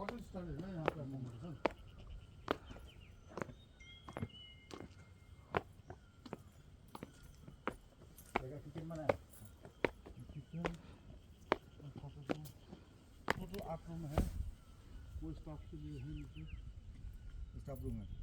Hotel style है ना यहाँ पे अकोमोडेशन। जगह किचन बना है, किचन छोटे 8 रूम है, वो स्टाफ के लिए है नीचे स्टाफ रूम है।